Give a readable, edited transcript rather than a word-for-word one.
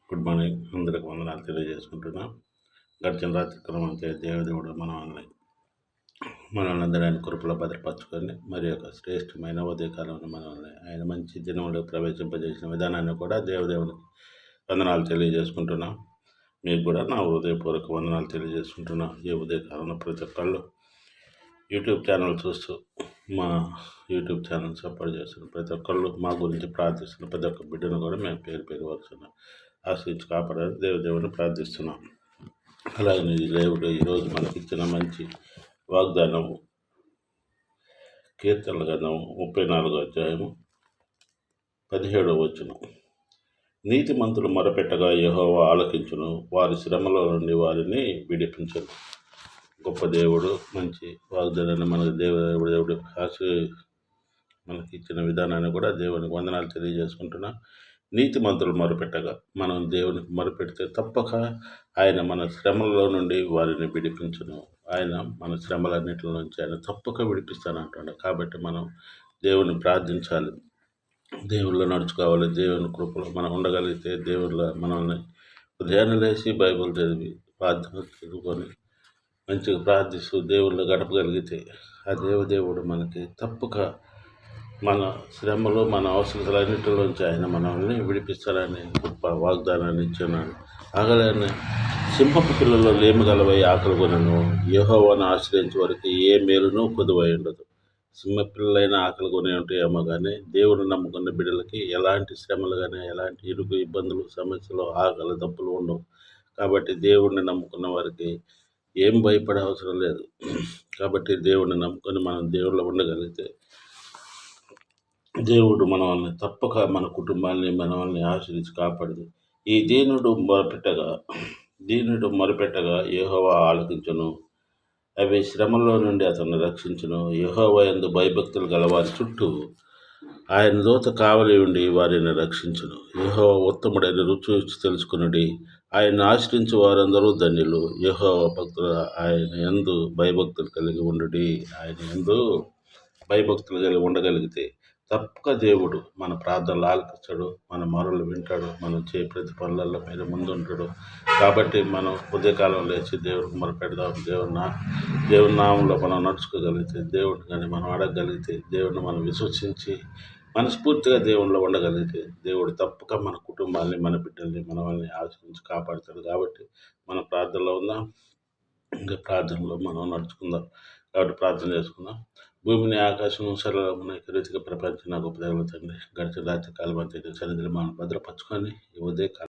Good morning. అందరికి వందనాలు తెలియజేసుకుంటున్నాం. గడిచిన రాత్రి కాలం అంతే దేవుడు మనల్ని అందరూ ఆయన కృపలో భద్రపరచుకొని మరి యొక్క శ్రేష్టమైన ఉదయకాలంలో మనల్ని ఆయన మంచి దినంలో ప్రవేశింపజేసిన విధానాన్ని కూడా దేవునికి వందనాలు తెలియజేసుకుంటున్నాం. మీకు కూడా నా హృదయపూర్వక వందనాలు తెలియజేసుకుంటున్నాం. ఈ ఉదయకాలంలో ప్రతి ఒక్కళ్ళు యూట్యూబ్ ఛానల్ చూస్తూ మా యూట్యూబ్ ఛానల్ సపోర్ట్ చేస్తున్న ప్రతి ఒక్కళ్ళు మా గురించి ప్రార్థిస్తున్న ప్రతి ఒక్క బిడ్డను కూడా మేము పేరు వరుస్తున్నాం ఆశ్రయించి కాపాడాలని దేవుని ప్రార్థిస్తున్నాం. అలాగే దేవుడు ఈరోజు మనకి ఇచ్చిన మంచి వాగ్దానం కీర్తనల గ్రంథం 34వ అధ్యాయము 17వ వచనం. నీతిమంతులు మొరపెట్టగా యెహోవా ఆలకించును, వారి శ్రమలో నుండి వారిని విడిపించును. గొప్ప దేవుడు మంచి వాగ్దానాన్ని మనకు దేవుడు మనకి ఇచ్చిన విధానాన్ని కూడా దేవునికి వందనాలు తెలియజేసుకుంటున్నా. నీతిమంతులు మొరపెట్టగా మనం దేవునికి మొరపెడితే తప్పక ఆయన మన శ్రమల నుండి వారిని విడిపించును. ఆయన మన శ్రమలన్నింటి నుంచి ఆయన తప్పక విడిపిస్తానంటున్నాడు. కాబట్టి మనం దేవుని ప్రార్థించాలి, దేవుళ్ళు నడుచుకోవాలి. దేవుని కృపలో మనం ఉండగలిగితే దేవుళ్ళ మనల్ని ఉదయాన్నే లేచి బైబిల్ చదివి ప్రార్థన చదువుకొని మంచిగా ప్రార్థిస్తూ దేవుళ్ళు గడపగలిగితే ఆ దేవుడు మనకి తప్పక మన శ్రమలు మన అవసరాలన్నింటిలోంచి ఆయన మనల్ని విడిపిస్తారని గొప్ప వాగ్దానాన్ని ఇచ్చున్నాడు. ఆగలేని సింహపు పిల్లల్లో లేమగలవై ఆకలి కొనను, యెహోవాను ఆశ్రయించే వరకు ఏ మేలును కొదువై ఉండదు. సింహపిల్లలైన ఆకలి కొని ఉంటాయేమో కానీ దేవుడు నమ్ముకున్న బిడ్డలకి ఎలాంటి శ్రమలు కానీ ఎలాంటి ఇరుకు ఇబ్బందులు సమస్యలు ఆకలి తప్పులు ఉండవు. కాబట్టి దేవుడిని నమ్ముకున్న వారికి ఏం భయపడే అవసరం లేదు. కాబట్టి దేవుడిని నమ్ముకొని మనం దేవుళ్ళు ఉండగలిగితే దేవుడు మనల్ని తప్పక మన కుటుంబాన్ని మనల్ని ఆశ్రయించి కాపాడదు. ఈ దీనుడు మొరపెట్టగా యెహోవా ఆలకించును, అవి శ్రమలో నుండి అతన్ని రక్షించును. యెహోవా యందు భయభక్తులు గలవారి చుట్టూ ఆయన దూత కావలి ఉండి వారిని రక్షించును. యెహోవా ఉత్తముడైన రుచి తెలుసుకునుడి, ఆయన ఆశ్రయించే వారందరూ ధన్యులు. యెహోవా భక్తులు ఆయన యందు భయభక్తులు కలిగి ఉండుడి. ఆయన యందు భయభక్తులు కలిగి ఉండగలిగితే తప్పక దేవుడు మన ప్రార్థనలు ఆలకిస్తాడు, మన మొరలు వింటాడు, మనం ప్రతి పనులలో మీద ముందుంటాడు. కాబట్టి మనం ఉదయకాలం లేచి దేవుడికి మొరపెడదాం. దేవుని నామంలో మనం నడుచుకోగలిగితే, దేవుడిని కానీ మనం అడగగలిగితే, దేవుడిని మనం విశ్వసించి మనస్ఫూర్తిగా దేవునిలో ఉండగలిగితే దేవుడు తప్పక మన కుటుంబాన్ని మన బిడ్డల్ని మనల్ని ఆశ్రయించి కాపాడుతాడు. కాబట్టి మన ప్రార్థనలో ఉందాం, ఇంకా ప్రార్థనలో మనం నడుచుకుందాం. కాబట్టి ప్రార్థన చేసుకుందాం. భూమిని ఆకాశం సరళమైన రీతిగా ప్రపంచం నాకు ఉపయోగపడుతుంది. గడిచిన రాత్రి కాలం అంతా సన్నిధిలో మనం భద్రపరచుకొని ఈ ఉదయకాలం